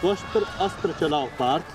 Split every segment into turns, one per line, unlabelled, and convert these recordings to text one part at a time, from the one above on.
स्वस्त्र अस्त्र चलाओ पार्थ।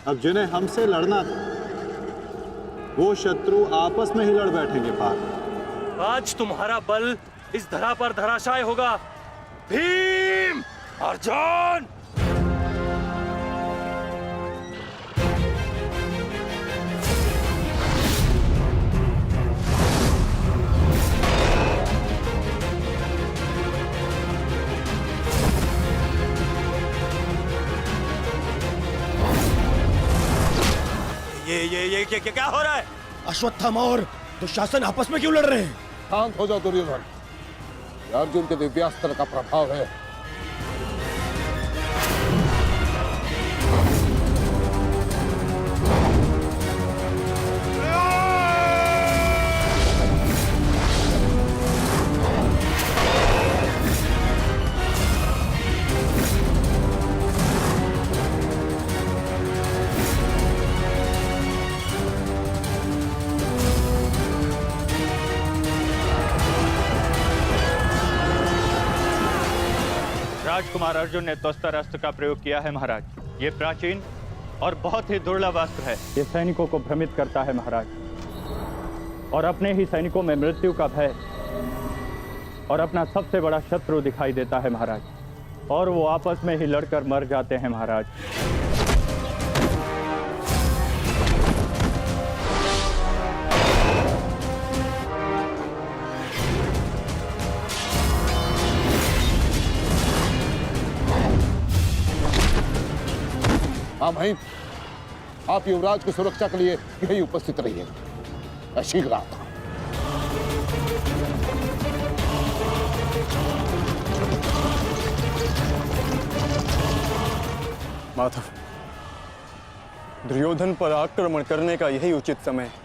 अब जिन्हें हमसे लड़ना था वो शत्रु आपस में ही लड़ बैठेंगे पार्थ।
आज तुम्हारा बल इस धरा पर धराशाय होगा। भीम, अर्जुन! ये क्या हो रहा है?
अश्वत्थामा और दुशासन आपस में क्यों लड़ रहे हैं?
शांत हो जाओ दुर्योधन, ये अर्जुन के दिव्यास्त्र का प्रभाव है।
राजकुमार अर्जुन ने त्वस्त्र अस्त्र का प्रयोग किया है महाराज। ये प्राचीन और बहुत ही दुर्लभ अस्त्र है। ये सैनिकों को भ्रमित करता है महाराज, और अपने ही सैनिकों में मृत्यु का भय और अपना सबसे बड़ा शत्रु दिखाई देता है महाराज, और वो आपस में ही लड़कर मर जाते हैं महाराज।
हाँ भाई, आप युवराज की सुरक्षा के लिए यही उपस्थित रहिएगा। मैं शीघ्र आता हूं।
माधव, दुर्योधन पर आक्रमण करने का यही उचित समय है।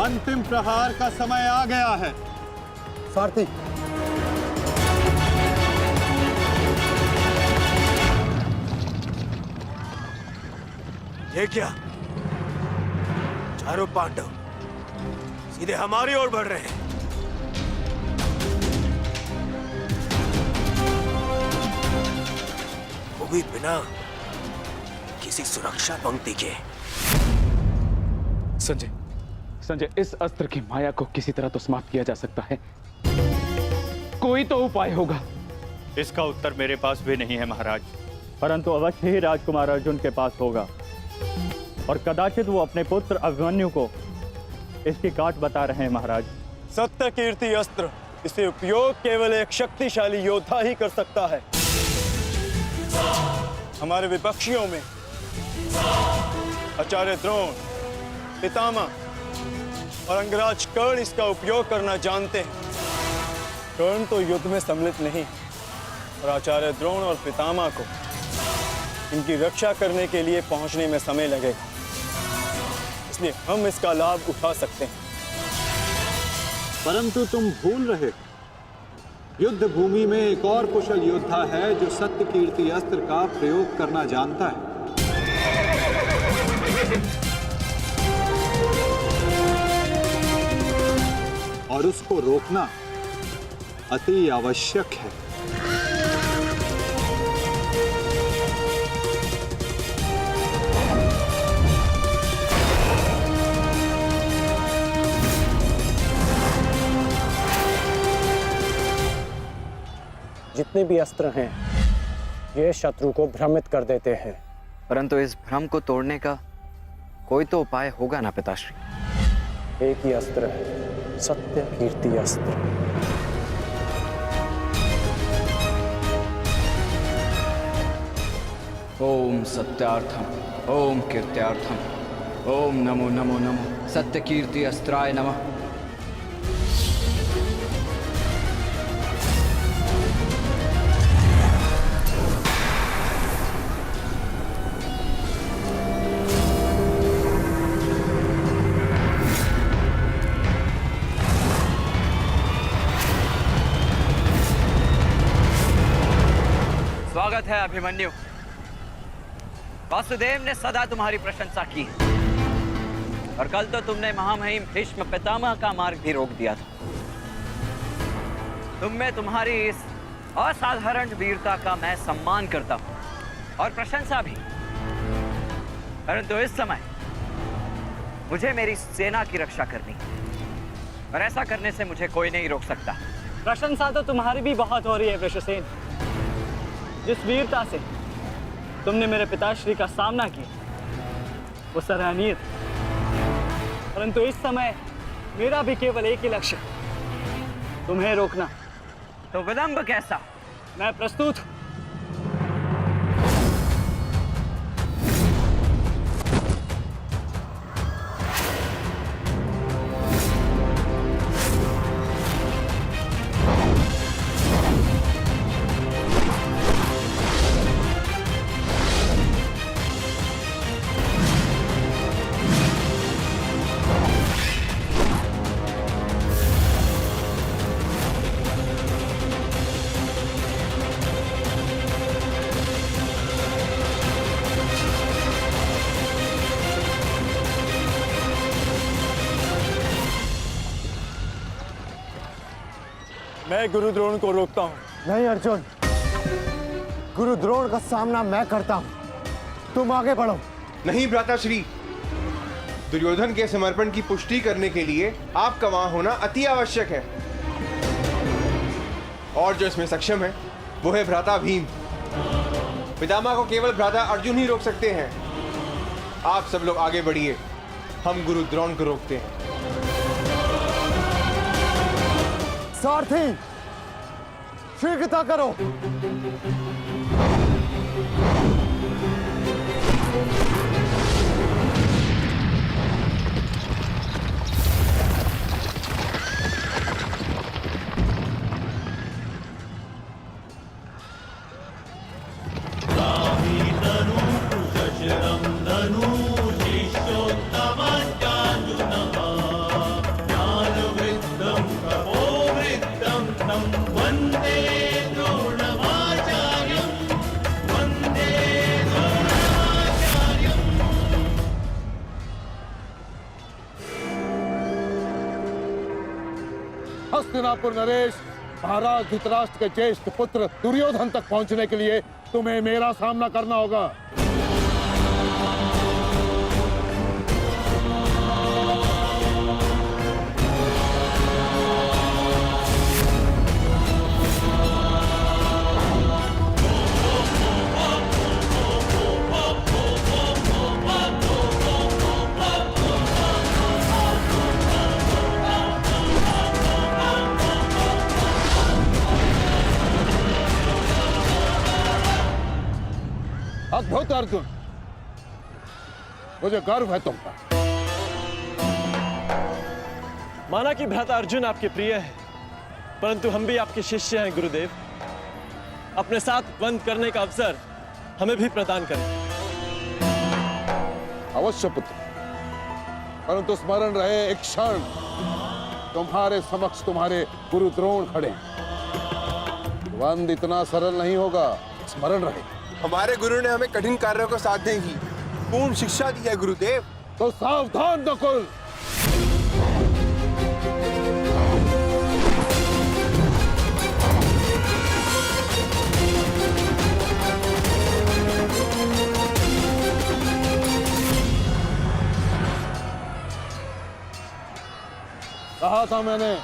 अंतिम प्रहार का समय आ गया है।
सारथी,
ये क्या? चारों पांडव सीधे हमारी ओर बढ़ रहे हैं। वो भी बिना किसी सुरक्षा पंक्ति के।
संजय, इस अस्त्र की माया को किसी तरह तो समाप्त किया जा सकता है। कोई तो उपाय होगा।
इसका उत्तर मेरे पास भी नहीं है महाराज, परंतु अवश्य ही राजकुमार अर्जुन के पास होगा, और कदाचित वो अपने पुत्र अभिमन्यु को इसकी काट बता रहे हैं महाराज।
सत्य कीर्ति अस्त्र, इसे उपयोग केवल एक शक्तिशाली योद्धा ही कर सकता है। हमारे विपक्षियों में आचार्य द्रोण, पितामह और अंगराज कर्ण इसका उपयोग करना जानते हैं। कर्ण तो युद्ध में सम्मिलित नहीं, और आचार्य द्रोण और पितामह को इनकी रक्षा करने के लिए पहुंचने में समय लगेगा, इसलिए हम इसका लाभ उठा सकते हैं।
परंतु तुम भूल रहे, युद्ध भूमि में एक और कुशल योद्धा है जो सत्य कीर्ति अस्त्र का प्रयोग करना जानता है। और उसको रोकना अति आवश्यक है।
जितने भी अस्त्र हैं ये शत्रु को भ्रमित कर देते हैं।
परंतु इस भ्रम को तोड़ने का कोई तो उपाय होगा ना पिताश्री?
एक ही अस्त्र है, सत्य कीर्ति अस्त्र।
ओम सत्यार्थम ओम कीर्त्यार्थम ओम नमो नमो नमो सत्य कीर्ति अस्त्राय नमः।
स्वागत है अभिमन्यु। वासुदेव ने सदा तुम्हारी प्रशंसा की और कल तो तुमने महामहिम भीष्म पितामह का मार्ग भी रोक दिया था। तुम में तुम्हारी इस असाधारण वीरता का मैं सम्मान करता हूं और प्रशंसा भी। परंतु इस समय मुझे मेरी सेना की रक्षा करनी है और ऐसा करने से मुझे कोई नहीं रोक सकता।
प्रशंसा तो तुम्हारी भी बहुत हो रही है वृषसेन। जिस वीरता से तुमने मेरे पिताश्री का सामना किया वो सराहनीय था। परंतु इस समय मेरा भी केवल एक ही लक्ष्य, तुम्हें रोकना।
तो विलंब कैसा?
मैं प्रस्तुत हूं। मैं गुरु द्रोण को रोकता हूं।
नहीं अर्जुन, गुरु द्रोण का सामना मैं करता हूं, तुम आगे बढ़ो।
नहीं भ्राताश्री, दुर्योधन के समर्पण की पुष्टि करने के लिए आपका वहां होना अति आवश्यक है। और जो इसमें सक्षम है वो है भ्राता भीम। पितामह को केवल भ्राता अर्जुन ही रोक सकते हैं। आप सब लोग आगे बढ़िए, हम गुरु द्रोण को रोकते हैं।
सारथी, शीघ्रता करो।
हस्तिनापुर नरेश, महाराज धृतराष्ट्र के ज्येष्ठ पुत्र दुर्योधन तक पहुंचने के लिए तुम्हें मेरा सामना करना होगा। अद्भुत अर्जुन, मुझे गर्व है तुम पर।
माना कि भ्राता अर्जुन आपके प्रिय है, परंतु हम भी आपके शिष्य हैं गुरुदेव। अपने साथ बंद करने का अवसर हमें भी प्रदान करें।
अवश्य पुत्र, परंतु स्मरण रहे एक क्षण तुम्हारे समक्ष तुम्हारे गुरु द्रोण खड़े हैं। बंद इतना सरल नहीं होगा, स्मरण रहे।
हमारे गुरु ने हमें कठिन कार्यों को साधने की पूर्ण शिक्षा दी है गुरुदेव।
तो सावधान नकुल। कहा था मैंने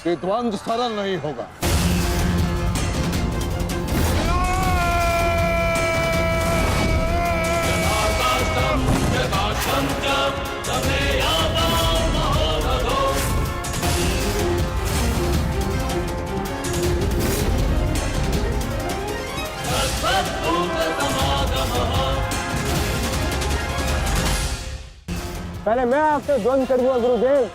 कि द्वंद्व सरल नहीं होगा।
पहले मैं आपसे द्वंद करूंगा गुरुदेव।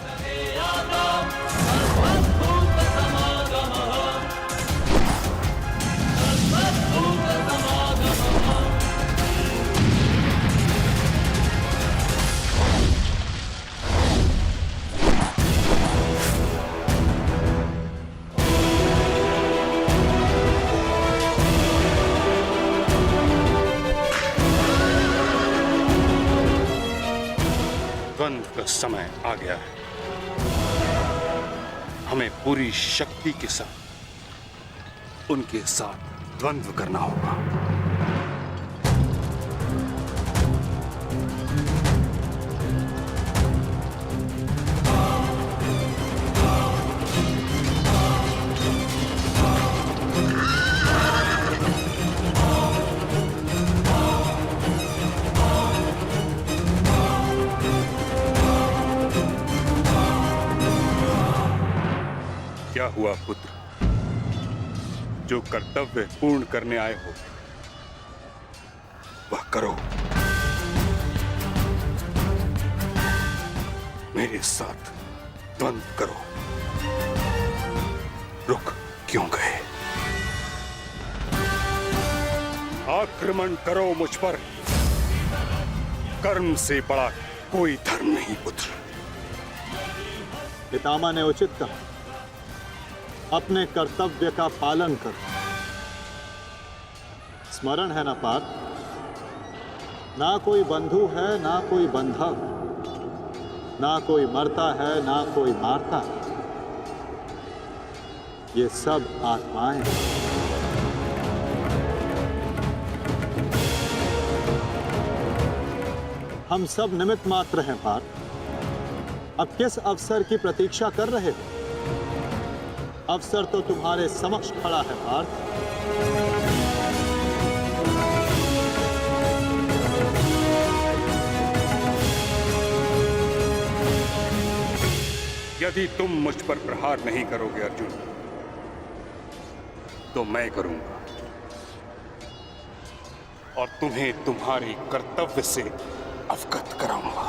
द्वंद्व का समय आ गया है। हमें पूरी शक्ति के साथ उनके साथ द्वंद्व करना होगा। क्या हुआ पुत्र? जो कर्तव्य पूर्ण करने आए हो वह करो। मेरे साथ द्वंद्व करो। रुक क्यों गए? आक्रमण करो मुझ पर। कर्म से बड़ा कोई धर्म नहीं पुत्र।
पितामह ने उचित कहा, अपने कर्तव्य का पालन कर। स्मरण है ना पार्थ, ना कोई बंधु है ना कोई बंधव, ना कोई मरता है ना कोई मारता है। ये सब आत्माएं हैं। हम सब निमित्त मात्र हैं पार्थ। अब किस अवसर की प्रतीक्षा कर रहे हो? अवसर तो तुम्हारे समक्ष खड़ा है पार्थ।
यदि तुम मुझ पर प्रहार नहीं करोगे अर्जुन, तो मैं करूंगा और तुम्हें तुम्हारे कर्तव्य से अवगत कराऊंगा।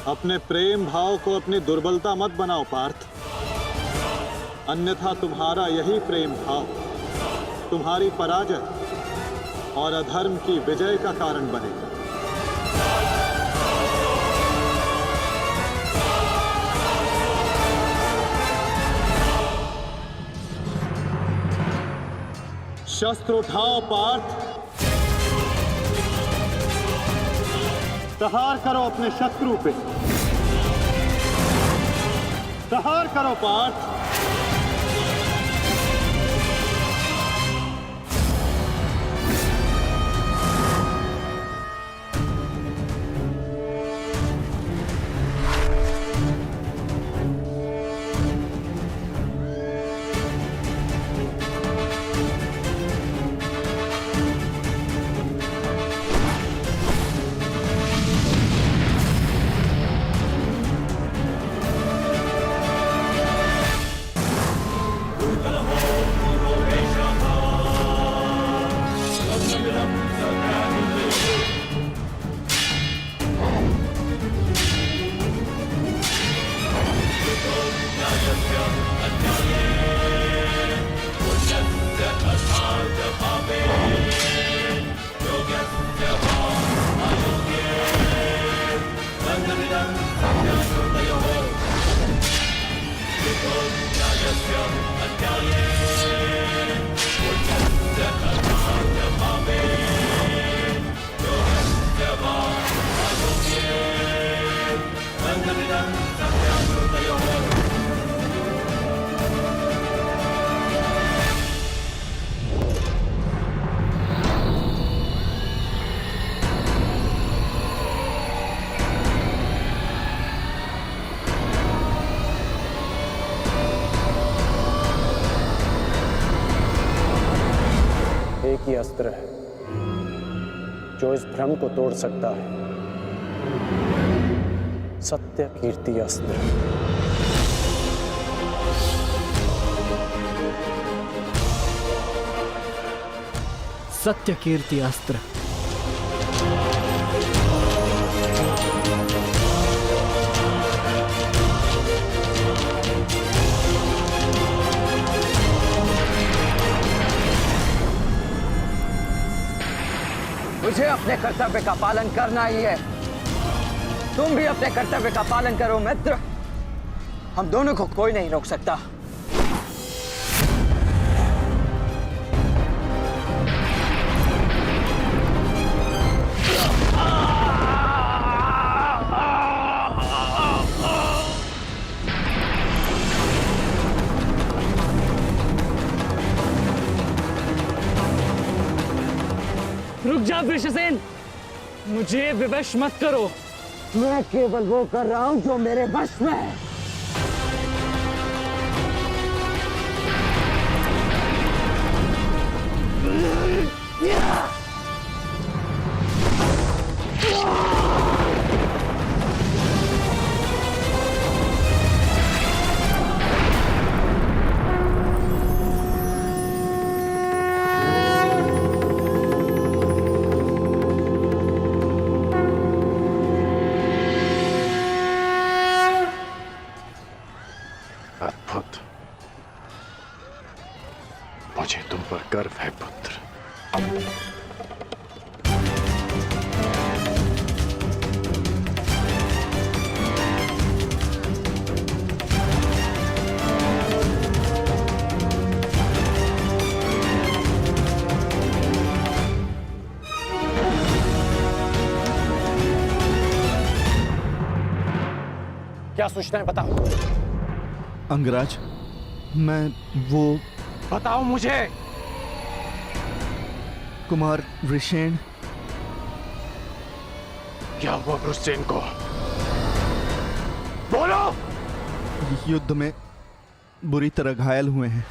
अपने प्रेम भाव को अपनी दुर्बलता मत बनाओ पार्थ, अन्यथा तुम्हारा यही प्रेम भाव तुम्हारी पराजय और अधर्म की विजय का कारण बनेगा। शस्त्र उठाओ पार्थ, प्रहार करो अपने शत्रु पे। प्रहार करो पार्थ।
एक ही अस्त्र है जो इस भ्रम को तोड़ सकता है, सत्य कीर्ति अस्त्र।
सत्य कीर्ति अस्त्र।
मुझे अपने कर्तव्य का पालन करना ही है। तुम भी अपने कर्तव्य का पालन करो मित्र। हम दोनों को कोई नहीं रोक सकता।
रुक जा वृषसेन, मुझे विवश मत करो।
मैं केवल वो कर रहा हूं जो मेरे वश में है।
अद्भुत। मुझे तुम पर गर्व है पुत्र।
क्या सूचना है बताओ।
अंगराज, मैं वो
बताओ मुझे।
कुमार वृषेण।
क्या हुआ वृषसेन को? बोलो।
युद्ध में बुरी तरह घायल हुए हैं।